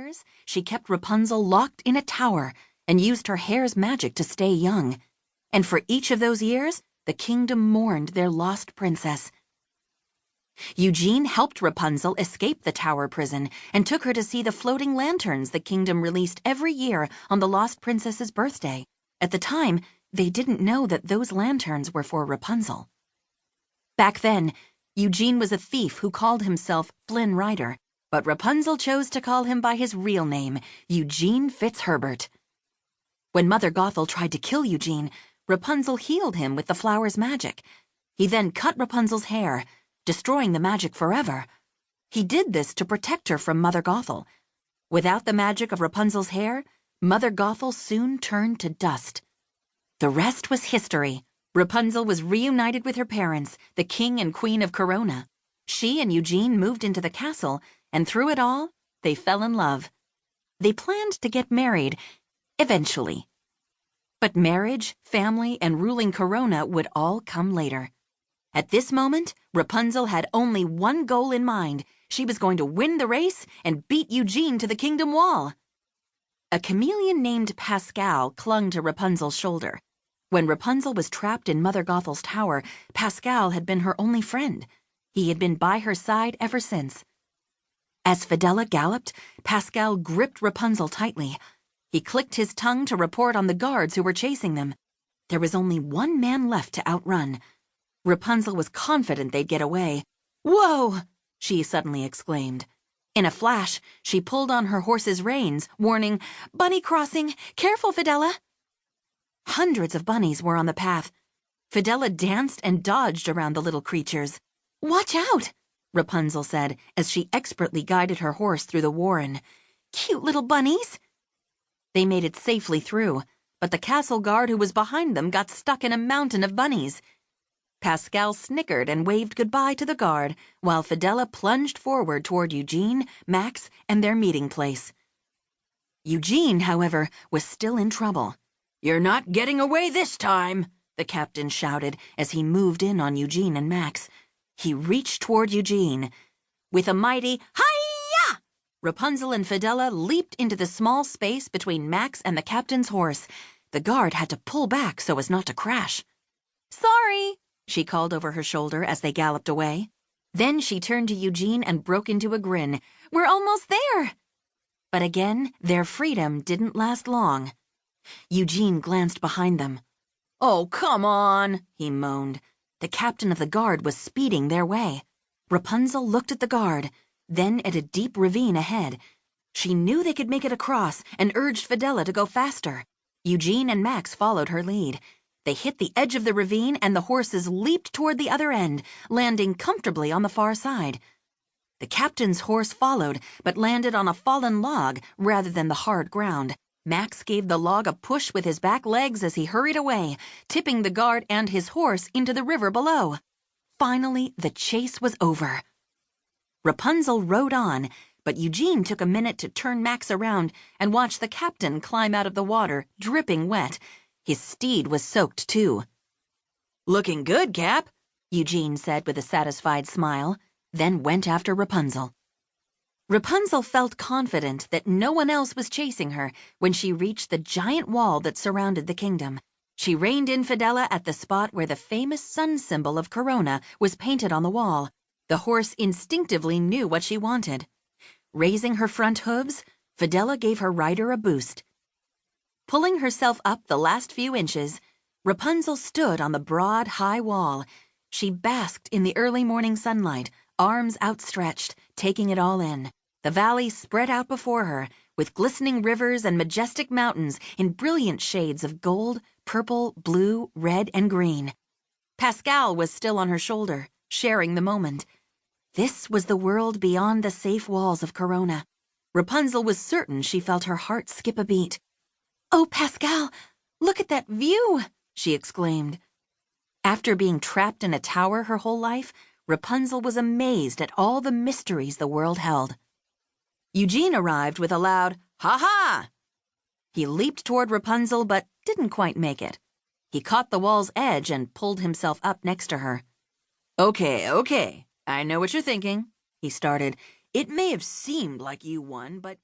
years, she kept Rapunzel locked in a tower and used her hair's magic to stay young. And for each of those years, the kingdom mourned their lost princess. Eugene helped Rapunzel escape the tower prison and took her to see the floating lanterns the kingdom released every year on the lost princess's birthday. At the time, they didn't know that those lanterns were for Rapunzel. Back then, Eugene was a thief who called himself Flynn Rider, but Rapunzel chose to call him by his real name, Eugene Fitzherbert. When Mother Gothel tried to kill Eugene, Rapunzel healed him with the flower's magic. He then cut Rapunzel's hair, destroying the magic forever. He did this to protect her from Mother Gothel. Without the magic of Rapunzel's hair, Mother Gothel soon turned to dust. The rest was history. Rapunzel was reunited with her parents, the king and queen of Corona. She and Eugene moved into the castle, and through it all, they fell in love. They planned to get married, eventually. But marriage, family, and ruling Corona would all come later. At this moment, Rapunzel had only one goal in mind. She was going to win the race and beat Eugene to the kingdom wall. A chameleon named Pascal clung to Rapunzel's shoulder. When Rapunzel was trapped in Mother Gothel's tower, Pascal had been her only friend. He had been by her side ever since. As Fidela galloped, Pascal gripped Rapunzel tightly. He clicked his tongue to report on the guards who were chasing them. There was only one man left to outrun. Rapunzel was confident they'd get away. "Whoa!" she suddenly exclaimed. In a flash, she pulled on her horse's reins, warning, "Bunny crossing! Careful, Fidela!" Hundreds of bunnies were on the path. Fidela danced and dodged around the little creatures. "Watch out!" Rapunzel said as she expertly guided her horse through the warren. "Cute little bunnies!" They made it safely through, but the castle guard who was behind them got stuck in a mountain of bunnies. Pascal snickered and waved goodbye to the guard, while Fidela plunged forward toward Eugene, Max, and their meeting place. Eugene, however, was still in trouble. "You're not getting away this time," the captain shouted as he moved in on Eugene and Max. He reached toward Eugene. With a mighty hi-ya! Rapunzel and Fidela leaped into the small space between Max and the captain's horse. The guard had to pull back so as not to crash. "Sorry," she called over her shoulder as they galloped away. Then she turned to Eugene and broke into a grin. "We're almost there!" But again, their freedom didn't last long. Eugene glanced behind them. "Oh, come on," he moaned. The captain of the guard was speeding their way. Rapunzel looked at the guard, then at a deep ravine ahead. She knew they could make it across and urged Fidela to go faster. Eugene and Max followed her lead. They hit the edge of the ravine and the horses leaped toward the other end, landing comfortably on the far side. The captain's horse followed, but landed on a fallen log rather than the hard ground. Max gave the log a push with his back legs as he hurried away, tipping the guard and his horse into the river below. Finally, the chase was over. Rapunzel rode on, but Eugene took a minute to turn Max around and watch the captain climb out of the water, dripping wet. His steed was soaked, too. "Looking good, Cap," Eugene said with a satisfied smile, then went after Rapunzel. Rapunzel felt confident that no one else was chasing her when she reached the giant wall that surrounded the kingdom. She reined in Fidela at the spot where the famous sun symbol of Corona was painted on the wall. The horse instinctively knew what she wanted. Raising her front hooves, Fidela gave her rider a boost. Pulling herself up the last few inches, Rapunzel stood on the broad, high wall. She basked in the early morning sunlight, arms outstretched, taking it all in. The valley spread out before her, with glistening rivers and majestic mountains in brilliant shades of gold, purple, blue, red, and green. Pascal was still on her shoulder, sharing the moment. This was the world beyond the safe walls of Corona. Rapunzel was certain she felt her heart skip a beat. "Oh, Pascal, look at that view!" she exclaimed. After being trapped in a tower her whole life, Rapunzel was amazed at all the mysteries the world held. Eugene arrived with a loud, "Ha-ha!" He leaped toward Rapunzel but didn't quite make it. He caught the wall's edge and pulled himself up next to her. Okay, I know what you're thinking," he started. "It may have seemed like you won, but